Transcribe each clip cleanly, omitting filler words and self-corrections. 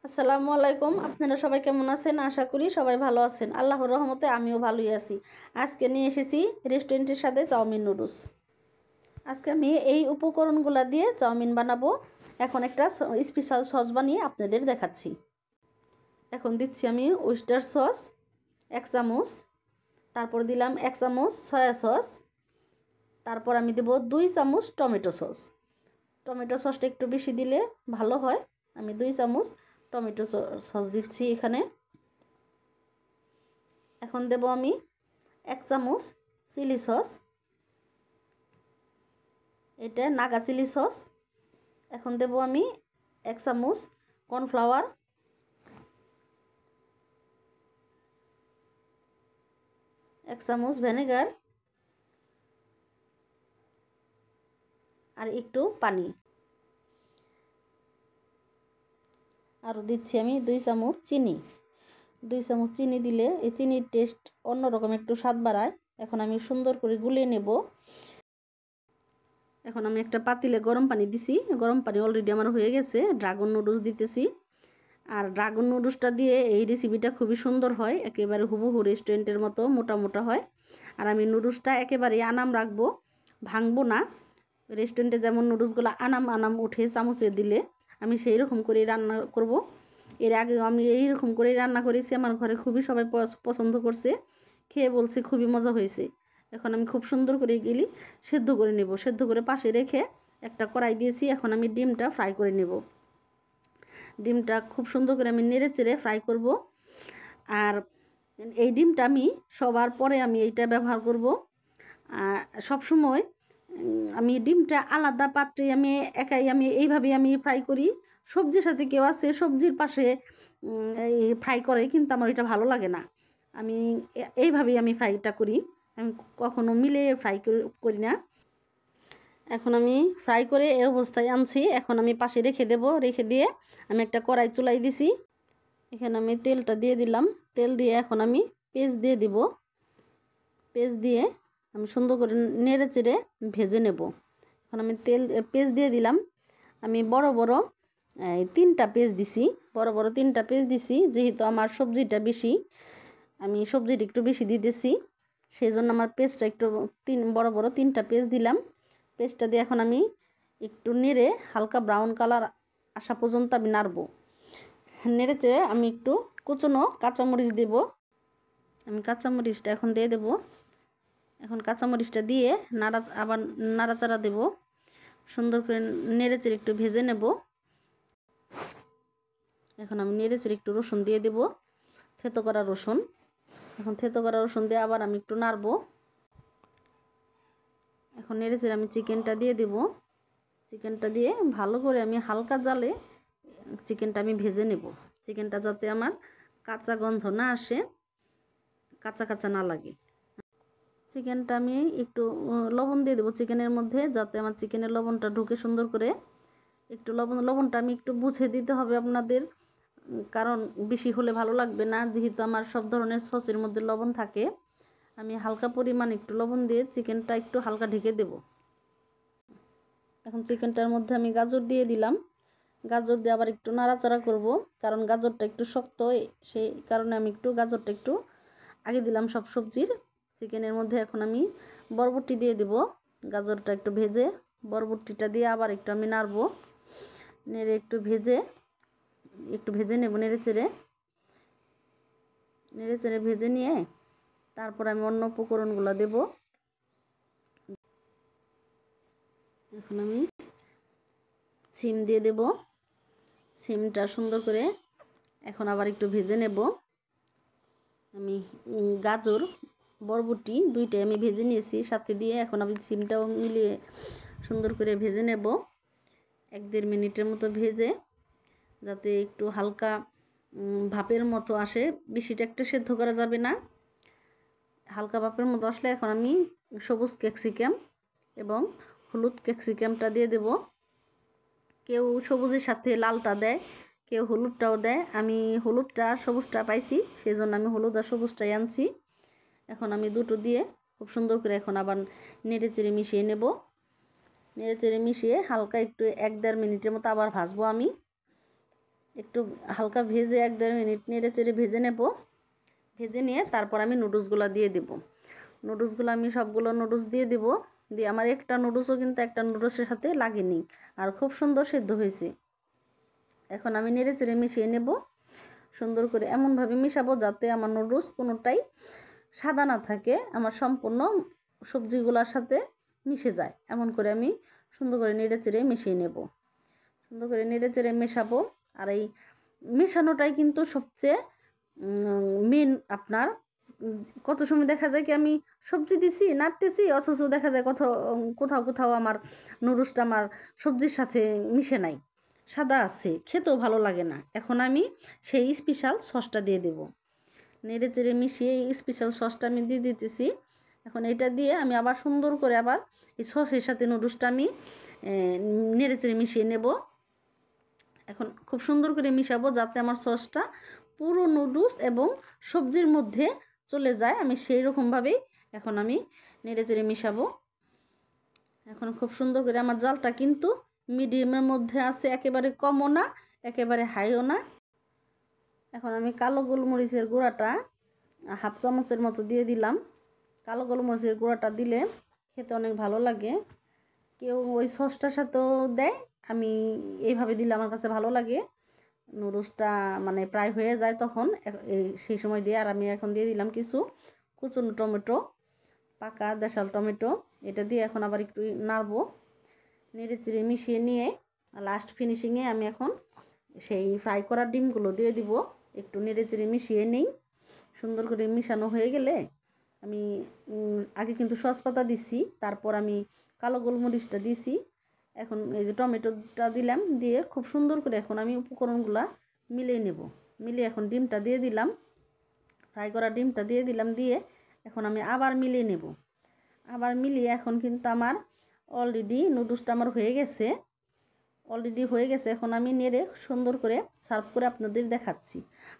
আসসালামু আলাইকুম। আপনারা সবাই কেমন আছেন? আশা করি সবাই ভালো আছেন। আল্লাহর রহমতে আমিও ভালোই আছি। আজকে নিয়ে এসেছি রেস্টুরেন্টের সাথে চাউমিন নুডলস। আজকে আমি এই উপকরণগুলো দিয়ে চাউমিন বানাবো। এখন একটা স্পেশাল সস বানিয়ে আপনাদের দেখাচ্ছি। এখন দিচ্ছি আমি ওয়েস্টার সস 1 চামচ, তারপর দিলাম 1 চামচ সয়া সস, তারপর আমি দেব 2 চামচ টমেটো সস। টমেটো সসটা একটু বেশি দিলে ভালো হয়। আমি 2 চামচ টমেটো সস দিচ্ছি এখানে। এখন দেব আমি 1 চামচ চিলি সস, এটা নাগা চিলি সস। এখন দেব আমি 1 চামচ কর্নফ্লাওয়ার, 1 চামচ ভিনেগার আর একটু পানি। আর দিচ্ছি আমি 2 চামচ চিনি। 2 চামচ চিনি দিলে এই চিনির টেস্ট অন্যরকম একটু স্বাদ বাড়ায়। এখন আমি সুন্দর করে গুলিয়ে নেব। এখন আমি একটা পাতিলে গরম পানি দিছি, গরম পানি অলরেডি আমার হয়ে গেছে। ড্রাগন নুডলস দিতেছি। আর ড্রাগন নুডলসটা দিয়ে এই রেসিপিটা খুবই সুন্দর হয়, একেবারে হুবহু রেস্টুরেন্টের মতো মোটা মোটা হয়। আর আমি নুডলসটা একেবারে আনাম রাখবো, ভাঙবো না। রেস্টুরেন্টে যেমন নুডলসগুলো আনাম আনাম উঠে চামচে দিলে, আমি সেই রকম করে রান্না করব। এর আগে আমি এইরকম করে রান্না করেছি, আমার ঘরে খুবই সবাই পছন্দ করছে, খেয়ে বলছে খুবই মজা হয়েছে। এখন আমি খুব সুন্দর করে গেলি সেদ্ধ করে নেব। সেদ্ধ করে পাশে রেখে একটা কড়াই দিয়েছি। এখন আমি ডিমটা ফ্রাই করে নেব। ডিমটা খুব সুন্দর করে আমি নেড়ে চেড়ে ফ্রাই করব। আর এই ডিমটা আমি সবার পরে আমি এইটা ব্যবহার করব। সব সময় আমি ডিমটা আলাদা পাত্রে আমি একাই আমি এইভাবে আমি ফ্রাই করি। সবজির সাথে কেউ আছে সবজির পাশে ফ্রাই করে, কিন্তু আমার এটা ভালো লাগে না। আমি এইভাবেই আমি ফ্রাইটা করি, আমি কখনো মিলে ফ্রাই করি না। এখন আমি ফ্রাই করে এই অবস্থায় আনছি। এখন আমি পাশে রেখে দেব। রেখে দিয়ে আমি একটা কড়াই চুলাই দিছি। এখানে আমি তেলটা দিয়ে দিলাম। তেল দিয়ে এখন আমি পেঁয়াজ দিয়ে দিব। পেঁয়াজ দিয়ে আমি সুন্দর করে নেড়ে চেড়ে ভেজে নেব। এখন আমি পেঁয়াজ দিয়ে দিলাম। আমি বড় বড় 3টা পেঁয়াজ দিছি, বড় বড় 3টা পেঁয়াজ দিছি। যেহেতু আমার সবজিটা বেশি, আমি সবজিটা একটু বেশি দিতেছি, সেই জন্য আমার পেঁয়াজটা একটু বড় বড় 3টা পেঁয়াজ দিলাম। পেস্টটা দিয়ে এখন আমি একটু নেড়ে হালকা ব্রাউন কালার আসা পর্যন্ত আমি নাড়বো। নেড়ে চেড়ে আমি একটু কুচনো কাঁচামরিচ দেব। আমি কাঁচামরিচটা এখন দিয়ে দেব। এখন কাঁচামরিচটা দিয়ে আবার নাড়াচাড়া দেব। সুন্দর করে নেড়ে চেড়ে একটু ভেজে নেব। এখন আমি নেড়ে চেড়ে একটু রসুন দিয়ে দেব, থেতো করা রসুন। এখন থেতো করা রসুন দিয়ে আবার আমি একটু নাড়বো। এখন নেড়ে চেড়ে আমি চিকেনটা দিয়ে দেব। চিকেনটা দিয়ে ভালো করে আমি হালকা জালে চিকেনটা আমি ভেজে নেব। চিকেনটা যাতে আমার কাঁচা গন্ধ না আসে, কাঁচা কাঁচা না লাগে। চিকেনটা আমি একটু লবণ দিয়ে দেবো চিকেনের মধ্যে, যাতে আমার চিকেনের লবণটা ঢুকে সুন্দর করে। একটু লবণটা আমি একটু বুঝে দিতে হবে আপনাদের, কারণ বেশি হলে ভালো লাগবে না। যেহেতু আমার সব ধরনের সসের মধ্যে লবণ থাকে, আমি হালকা পরিমাণ একটু লবণ দিয়ে চিকেনটা একটু হালকা ঢেকে দেব। এখন চিকেনটার মধ্যে আমি গাজর দিয়ে দিলাম। গাজর দিয়ে আবার একটু নাড়াচাড়া করব, কারণ গাজরটা একটু শক্ত, সেই কারণে আমি একটু গাজরটা একটু আগে দিলাম সব সবজির। চিকেনের মধ্যে এখন আমি বরবটি দিয়ে দেব। গাজরটা একটু ভেজে বরবটিটা দিয়ে আবার একটু আমি নাড়ব। নেড়ে একটু ভেজে নেব। নেড়ে চেড়ে ভেজে নিয়ে তারপর আমি অন্য উপকরণগুলো দেব। এখন আমি সিম দিয়ে দেব। সিমটা সুন্দর করে এখন আবার একটু ভেজে নেব। আমি গাজর বরবটি দুইটাই আমি ভেজে নিয়েছি সাথে দিয়ে, এখন আমি সিমটাও মিলিয়ে সুন্দর করে ভেজে নেব। 1-1.5 মিনিটের মতো ভেজে, যাতে একটু হালকা ভাপের মতো আসে। বেশিটা একটু সেদ্ধ করা যাবে না, হালকা ভাপের মতো আসলে এখন আমি সবুজ ক্যাপসিকাম এবং হলুদ ক্যাপসিকামটা দিয়ে দেব। কেউ সবুজের সাথে লালটা দেয়, কেউ হলুদটাও দেয়। আমি হলুদটা সবুজটা পাইছি, সেই জন্য আমি হলুদ আর সবুজটাই আনছি। এখন আমি দুটো দিয়ে খুব সুন্দর করে এখন আবার নেড়ে চেড়ে মিশিয়ে নেব। নেড়ে চেড়ে মিশিয়ে হালকা একটু 1-1.5 মিনিটের মতো আবার ভাজবো আমি। একটু হালকা ভেজে 1-1.5 মিনিট নেড়ে চেড়ে ভেজে নেব। ভেজে নিয়ে তারপর আমি নুডলসগুলো দিয়ে দেব। নুডলসগুলো আমি সবগুলো নুডলস দিয়ে দেব। দিয়ে আমার একটা নুডলসও কিন্তু একটা নুডলসের সাথে লাগেনি, আর খুব সুন্দর সেদ্ধ হয়েছে। এখন আমি নেড়ে চেড়ে মিশিয়ে নেব সুন্দর করে, এমনভাবে মিশাবো যাতে আমার নুডলস কোনোটাই সাদা না থাকে, আমার সম্পূর্ণ সবজিগুলোর সাথে মিশে যায়। এমন করে আমি সুন্দর করে নেড়ে চেড়ে মিশিয়ে নেব। সুন্দর করে নেড়ে চেড়ে মেশাবো। আর এই মেশানোটাই কিন্তু সবচেয়ে মেন। আপনার কত সময় দেখা যায় কি আমি সবজি দিছি নাড়তেছি, অথচ দেখা যায় কোথাও কোথাও আমার নুডলসটা আমার সবজির সাথে মিশে নাই, সাদা আছে, খেতেও ভালো লাগে না। এখন আমি সেই স্পেশাল সসটা দিয়ে দেব। নেড়ে চেড়ে মিশিয়ে এই স্পেশাল সসটা আমি দিয়ে দিতেছি। এখন এটা দিয়ে আমি আবার সুন্দর করে আবার এই সসের সাথে নুডলসটা আমি নেড়ে চেড়ে মিশিয়ে নেব। এখন খুব সুন্দর করে মিশাবো যাতে আমার সসটা পুরো নুডলস এবং সবজির মধ্যে চলে যায়। আমি সেই রকমভাবেই এখন আমি নেড়ে চেড়ে মিশাবো। এখন খুব সুন্দর করে আমার জালটা কিন্তু মিডিয়ামের মধ্যে আছে, একেবারে কমও না একেবারে হাইও না। এখন আমি কালো গোলমরিচের গুঁড়াটা 1/2 চামচের মতো দিয়ে দিলাম। কালো গোলমরিচের গুঁড়াটা দিলে খেতে অনেক ভালো লাগে। কেউ ওই সসটার সাথেও দেয়, আমি এইভাবে দিলে আমার কাছে ভালো লাগে। নুডলসটা মানে প্রায় হয়ে যায় তখন সেই সময় দিয়ে। আর আমি এখন দিয়ে দিলাম কিছু কুচনো টমেটো, পাকা দেশাল টমেটো। এটা দিয়ে এখন আবার একটু নাড়বো, নেড়ে চেড়ে মিশিয়ে নিয়ে লাস্ট ফিনিশিংয়ে আমি এখন সেই ফ্রাই করা ডিমগুলো দিয়ে দিব। একটু নেড়ে চেড়ে মিশিয়ে নিই। সুন্দর করে মিশানো হয়ে গেলে আমি আগে কিন্তু সস পাতা দিছি, তারপর আমি কালো গোলমরিচটা দিছি। এখন এই যে টমেটোটা দিলাম, দিয়ে খুব সুন্দর করে এখন আমি উপকরণগুলা মিলিয়ে নেব। মিলিয়ে এখন ডিমটা দিয়ে দিলাম, ফ্রাই করা ডিমটা দিয়ে দিলাম। দিয়ে এখন আমি আবার মিলিয়ে নেব। আবার মিলিয়ে এখন কিন্তু আমার অলরেডি নুডলসটা আমার হয়ে গেছে, এখন আমি নেড়ে সুন্দর করে সার্ভ করে আপনাদের দেখাচ্ছি।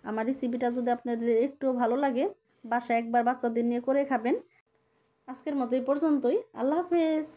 আমার রেসিপিটা যদি আপনাদের একটু ভালো লাগে, বাসায় একবার বাচ্চাদের নিয়ে করে খাবেন। আজকের মতো এই পর্যন্তই। আল্লাহ হাফেজ।